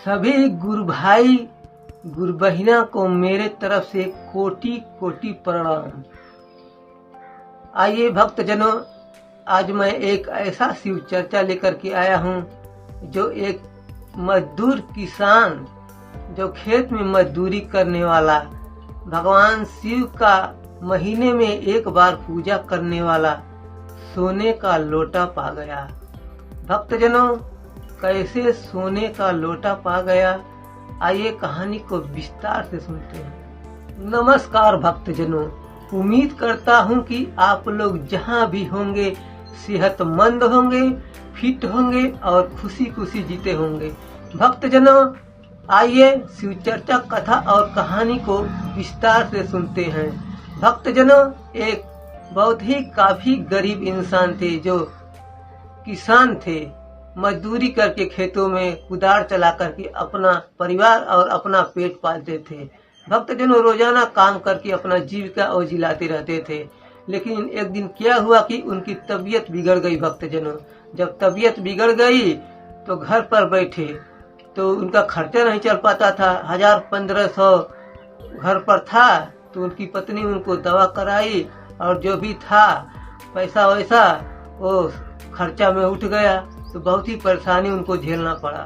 सभी गुरु भाई गुरु बहिना को मेरे तरफ से कोटि कोटि प्रणाम। आइए भक्तजनों, आज मैं एक ऐसा शिव चर्चा लेकर के आया हूँ जो एक मजदूर किसान जो खेत में मजदूरी करने वाला, भगवान शिव का महीने में एक बार पूजा करने वाला सोने का लोटा पा गया। भक्तजनों, कैसे सोने का लोटा पा गया, आइए कहानी को विस्तार से सुनते हैं। नमस्कार भक्तजनों, उम्मीद करता हूँ कि आप लोग जहाँ भी होंगे सेहतमंद होंगे, फिट होंगे और खुशी खुशी जीते होंगे। भक्तजनों, आइए शिव चर्चा कथा और कहानी को विस्तार से सुनते हैं। भक्तजनों, एक बहुत ही काफी गरीब इंसान थे जो किसान थे, मजदूरी करके खेतों में कुदार चला करके अपना परिवार और अपना पेट पालते थे। भक्तजनों, रोजाना काम करके अपना जीविका और जिलाते रहते थे। लेकिन एक दिन क्या हुआ कि उनकी तबीयत बिगड़ गई। भक्तजनों, जब तबीयत बिगड़ गई तो घर पर बैठे तो उनका खर्चा नहीं चल पाता था। 1000-1500 घर पर था तो उनकी पत्नी उनको दवा कराई और जो भी था पैसा वैसा वो खर्चा में उठ गया, तो बहुत ही परेशानी उनको झेलना पड़ा।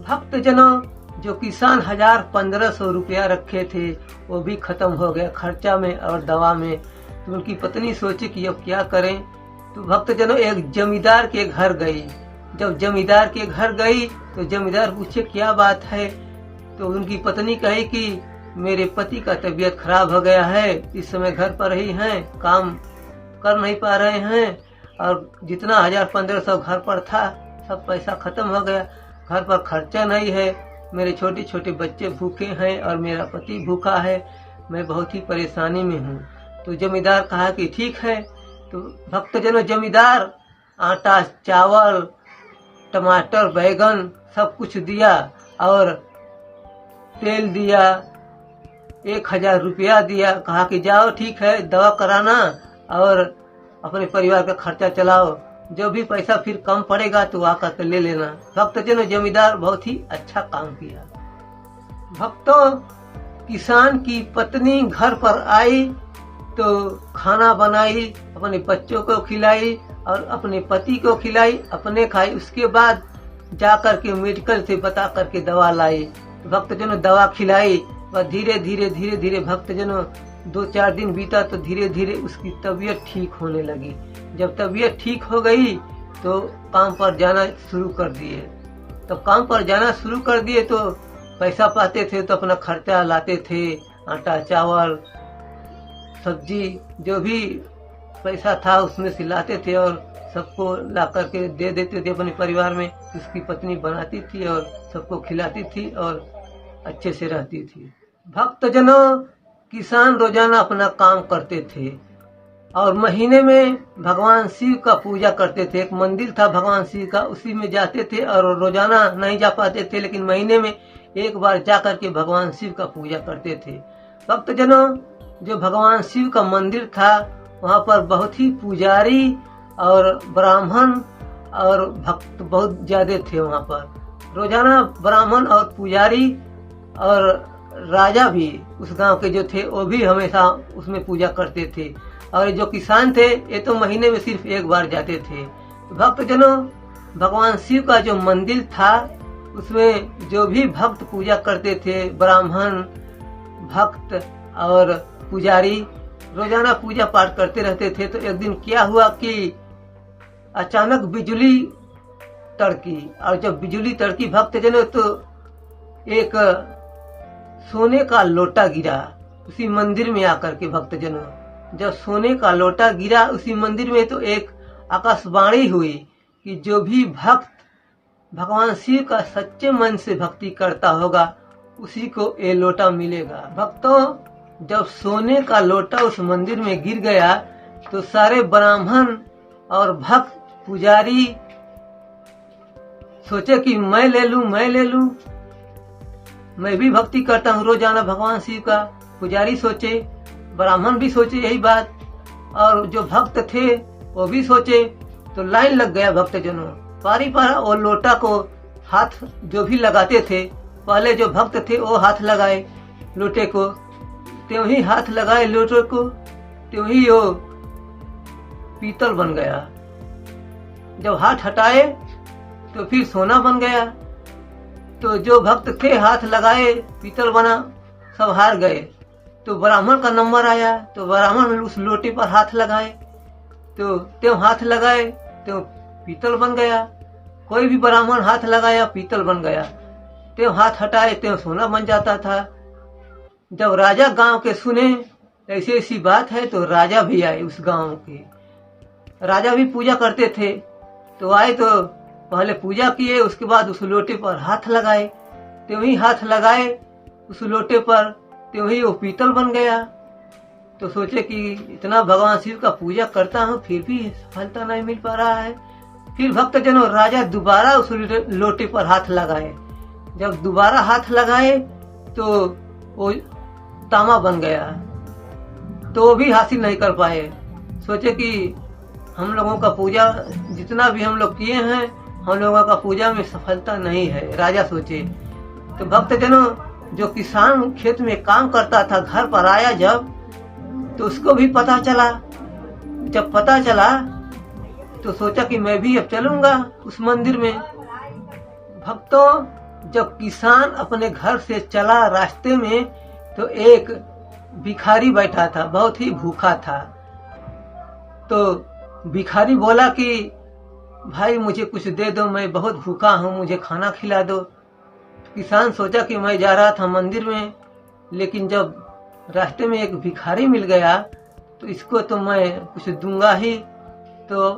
भक्तजनों, जो किसान 1000-1500 रुपया रखे थे वो भी खत्म हो गया खर्चा में और दवा में। तो उनकी पत्नी सोची कि अब क्या करें। तो भक्तजनों, एक जमींदार के घर गई। जब जमींदार के घर गई तो जमींदार पूछे क्या बात है। तो उनकी पत्नी कही कि मेरे पति का तबीयत खराब हो गया है, इस समय घर पर ही हैं, काम कर नहीं पा रहे हैं और जितना 1000-1500 घर पर था सब पैसा खत्म हो गया, घर पर खर्चा नहीं है, मेरे छोटे छोटे बच्चे भूखे हैं और मेरा पति भूखा है, मैं बहुत ही परेशानी में हूँ। तो जमींदार कहा कि ठीक है। तो भक्तजनों, जमींदार आटा, चावल, टमाटर, बैगन सब कुछ दिया और तेल दिया, 1000 रुपया दिया। कहा कि जाओ ठीक है, दवा कराना और अपने परिवार का खर्चा चलाओ, जो भी पैसा फिर कम पड़ेगा तो आकर के ले लेना। भक्तजनों, जमींदार बहुत ही अच्छा काम किया। भक्तों, किसान की पत्नी घर पर आई तो खाना बनाई, अपने बच्चों को खिलाई और अपने पति को खिलाई, अपने खाई। उसके बाद जा करके मेडिकल से बता करके दवा लाई। तो भक्तजनों, दवा खिलाई और धीरे धीरे भक्तजनों 2-4 दिन बीता तो धीरे धीरे उसकी तबीयत ठीक होने लगी। जब तबीयत ठीक हो गई तो काम पर जाना शुरू कर दिए। तो काम पर जाना शुरू कर दिए तो पैसा पाते थे तो अपना खर्चा लाते थे, आटा, चावल, सब्जी, जो भी पैसा था उसमें से लाते थे और सबको ला करके दे देते थे अपने परिवार में। उसकी पत्नी बनाती थी और सबको खिलाती थी और अच्छे से रहती थी। भक्तजनों, किसान रोजाना अपना काम करते थे और महीने में भगवान शिव का पूजा करते थे। एक मंदिर था भगवान शिव का, उसी में जाते थे और रोजाना नहीं जा पाते थे, लेकिन महीने में एक बार जा करके भगवान शिव का पूजा करते थे। भक्तजनों, जो भगवान शिव का मंदिर था वहाँ पर बहुत ही पुजारी और ब्राह्मण और भक्त बहुत ज्यादा थे। वहाँ पर रोजाना ब्राह्मण और पुजारी और राजा भी उस गांव के जो थे वो भी हमेशा उसमें पूजा करते थे। और जो किसान थे ये तो महीने में सिर्फ एक बार जाते थे। तो भक्तजनों, भगवान शिव का जो मंदिर था उसमें जो भी भक्त पूजा करते थे, ब्राह्मण, भक्त और पुजारी रोजाना पूजा पाठ करते रहते थे। तो एक दिन क्या हुआ कि अचानक बिजली तड़की, और जब बिजली तड़की भक्तजनों तो एक सोने का लोटा गिरा उसी मंदिर में आकर के। भक्तजनों, जब सोने का लोटा गिरा उसी मंदिर में तो एक आकाशवाणी हुई कि जो भी भक्त भगवान शिव का सच्चे मन से भक्ति करता होगा उसी को ये लोटा मिलेगा। भक्तों, जब सोने का लोटा उस मंदिर में गिर गया तो सारे ब्राह्मण और भक्त पुजारी सोचे कि मैं ले लूं, मैं भी भक्ति करता हूँ रोजाना भगवान शिव का। पुजारी सोचे, ब्राह्मण भी सोचे यही बात और जो भक्त थे वो भी सोचे। तो लाइन लग गया भक्तजनों, पारी पारा वो लोटा को हाथ जो भी लगाते थे पहले जो भक्त थे वो हाथ लगाए लोटे को, त्यों ही हाथ लगाए लोटे को, त्यों ही वो पीतल बन गया। जब हाथ हटाए तो फिर सोना बन गया। तो जो भक्त थे हाथ लगाए पीतल बना, सब हार गए। तो ब्राह्मण का नंबर आया, तो ब्राह्मण उस लोटे पर हाथ लगाए, तो त्यों हाथ लगाए त्यों पीतल बन गया। कोई भी ब्राह्मण हाथ लगाया पीतल बन गया, त्यों हाथ हटाए त्यों सोना बन जाता था। जब राजा गांव के सुने ऐसी ऐसी बात है, तो राजा भी आए उस गांव के। राजा भी पूजा करते थे, तो आए तो पहले पूजा किए, उसके बाद उस लोटे पर हाथ लगाए, त्यों ही हाथ लगाए उस लोटे पर, त्यों ही वो पीतल बन गया। तो सोचे कि इतना भगवान शिव का पूजा करता हूँ फिर भी सफलता नहीं मिल पा रहा है। फिर भक्तजनों राजा दोबारा उस लोटे पर हाथ लगाए। जब दोबारा हाथ लगाए तो वो तांबा बन गया, तो वो भी हासिल नहीं कर पाए। सोचे कि हम लोगों का पूजा जितना भी हम लोग किए हैं, हम लोगों का पूजा में सफलता नहीं है, राजा सोचे। तो भक्तजनों जो किसान खेत में काम करता था घर पर आया जब, तो उसको भी पता चला। जब पता चला तो सोचा कि मैं भी अब चलूंगा उस मंदिर में। भक्तों जब किसान अपने घर से चला रास्ते में, तो एक भिखारी बैठा था, बहुत ही भूखा था। तो भिखारी बोला कि भाई मुझे कुछ दे दो, मैं बहुत भूखा हूँ, मुझे खाना खिला दो। किसान सोचा कि मैं जा रहा था मंदिर में, लेकिन जब रास्ते में एक भिखारी मिल गया तो इसको तो मैं कुछ दूंगा ही। तो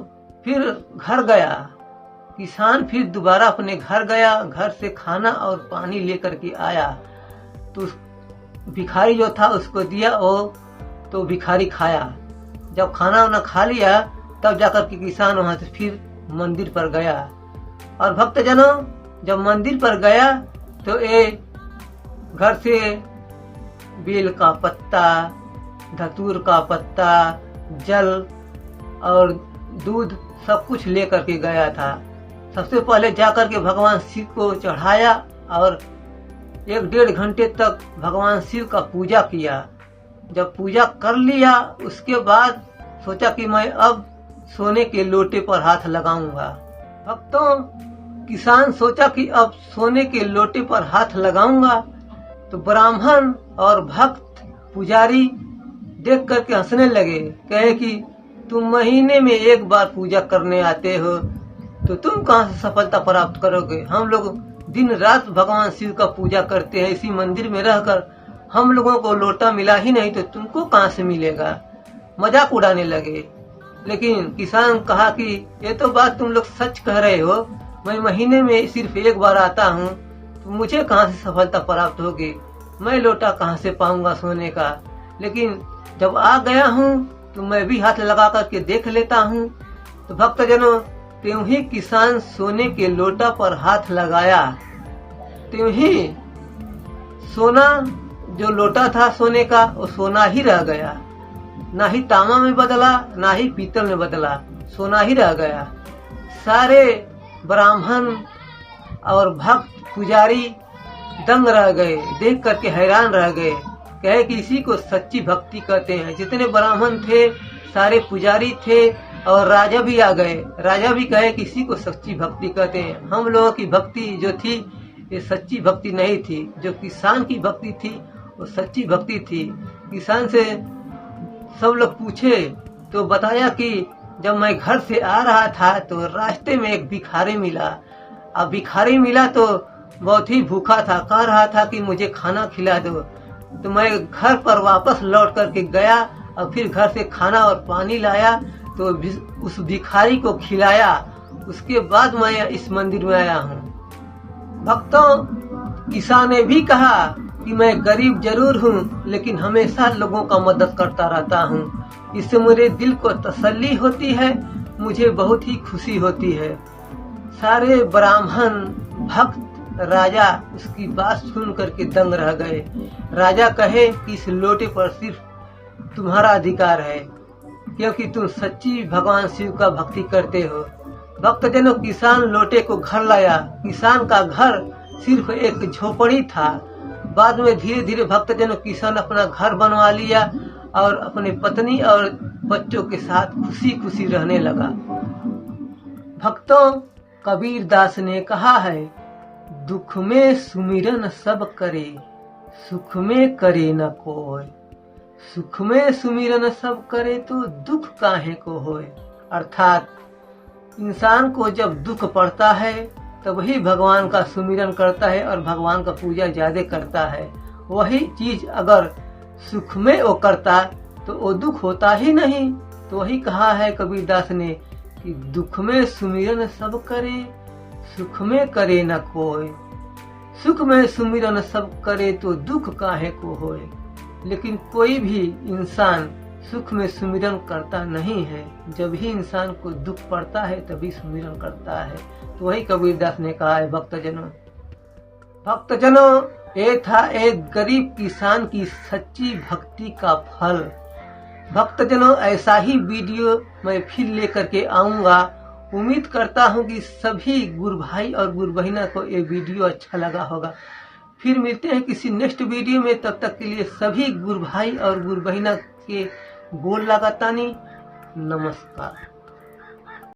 फिर घर गया किसान, फिर दोबारा अपने घर गया, घर से खाना और पानी लेकर के आया। तो भिखारी जो था उसको दिया, वो तो भिखारी खाया। जब खाना वाना खा लिया तब जाकर के किसान वहां से फिर मंदिर पर गया। और भक्तजनों जब मंदिर पर गया तो ये घर से बेल का पत्ता, धतूर का पत्ता, जल और दूध सब कुछ लेकर के गया था। सबसे पहले जाकर के भगवान शिव को चढ़ाया और 1-1.5 घंटे तक भगवान शिव का पूजा किया। जब पूजा कर लिया उसके बाद सोचा कि मैं अब सोने के लोटे पर हाथ लगाऊंगा। भक्तों किसान सोचा कि अब सोने के लोटे पर हाथ लगाऊंगा, तो ब्राह्मण और भक्त पुजारी देख करके हंसने लगे, कहे कि तुम महीने में 1 बार पूजा करने आते हो, तो तुम कहाँ से सफलता प्राप्त करोगे? हम लोग दिन रात भगवान शिव का पूजा करते हैं, इसी मंदिर में रहकर हम लोगों को लोटा मिला ही नहीं, तो तुमको कहाँ से मिलेगा? मजाक उड़ाने लगे। लेकिन किसान कहा कि ये तो बात तुम लोग सच कह रहे हो, मैं महीने में सिर्फ 1 बार आता हूँ, तो मुझे कहाँ से सफलता प्राप्त होगी? मैं लोटा कहाँ से पाऊंगा सोने का? लेकिन जब आ गया हूँ तो मैं भी हाथ लगा करके देख लेता हूँ। तो भक्तजनों त्यों ही किसान सोने के लोटा पर हाथ लगाया, त्यों ही सोना जो लोटा था सोने का वो सोना ही रह गया, ना ही तांबा में बदला ना ही पीतल में बदला, सोना ही रह गया। सारे ब्राह्मण और भक्त पुजारी दंग रह गए, देख करके हैरान रह गए, कहे कि इसी को सच्ची भक्ति कहते हैं। जितने ब्राह्मण थे सारे पुजारी थे और राजा भी आ गए। राजा भी कहे कि इसी को सच्ची भक्ति कहते हैं। हम लोगों की भक्ति जो थी ये सच्ची भक्ति नहीं थी, जो किसान की भक्ति थी वो सच्ची भक्ति थी। किसान से सब लोग पूछे तो बताया कि जब मैं घर से आ रहा था तो रास्ते में एक भिखारी मिला। अब भिखारी मिला तो बहुत ही भूखा था, कह रहा था कि मुझे खाना खिला दो। तो मैं घर पर वापस लौट करके गया और फिर घर से खाना और पानी लाया, तो उस भिखारी को खिलाया। उसके बाद मैं इस मंदिर में आया हूँ। भक्तों किसान ने भी कहा कि मैं गरीब जरूर हूँ, लेकिन हमेशा लोगों का मदद करता रहता हूँ। इससे मेरे दिल को तसल्ली होती है, मुझे बहुत ही खुशी होती है। सारे ब्राह्मण भक्त राजा उसकी बात सुन करके दंग रह गए। राजा कहे कि इस लोटे पर सिर्फ तुम्हारा अधिकार है, क्योंकि तुम सच्ची भगवान शिव का भक्ति करते हो। भक्तजनों किसान लोटे को घर लाया। किसान का घर सिर्फ एक झोपड़ी था। बाद में धीरे धीरे भक्तजनों किसान अपना घर बनवा लिया और अपने पत्नी और बच्चों के साथ खुशी खुशी रहने लगा। भक्तों, कबीर दास ने कहा है, दुख में सुमिरन सब करे, सुख में करे न कोय। सुख में सुमिरन सब करे तो दुख काहे को होए। अर्थात इंसान को जब दुख पड़ता है तब ही भगवान का सुमिरन करता है और भगवान का पूजा ज्यादा करता है। वही चीज अगर सुख में वो करता तो वो दुख होता ही नहीं। तो वही कहा है कबीर दास ने कि दुख में सुमिरन सब करे, सुख में करे न कोय। सुख में सुमिरन सब करे तो दुख काहे को होए। लेकिन कोई भी इंसान सुख में सुमिरन करता नहीं है। जब ही इंसान को दुख पड़ता है तभी सुमिरन करता है। तो वही कबीर दास ने कहा है, भक्तजनों, ये था एक गरीब किसान की सच्ची भक्ति का फल। भक्तजनों, ऐसा ही वीडियो मैं फिर लेकर के आऊंगा। उम्मीद करता हूं कि सभी गुरु भाई और गुरु बहिना को ये वीडियो अच्छा लगा होगा। फिर मिलते हैं किसी नेक्स्ट वीडियो में। तब तक के लिए सभी गुरु भाई और गुरु बहिना के गोल लगातानी नमस्कार।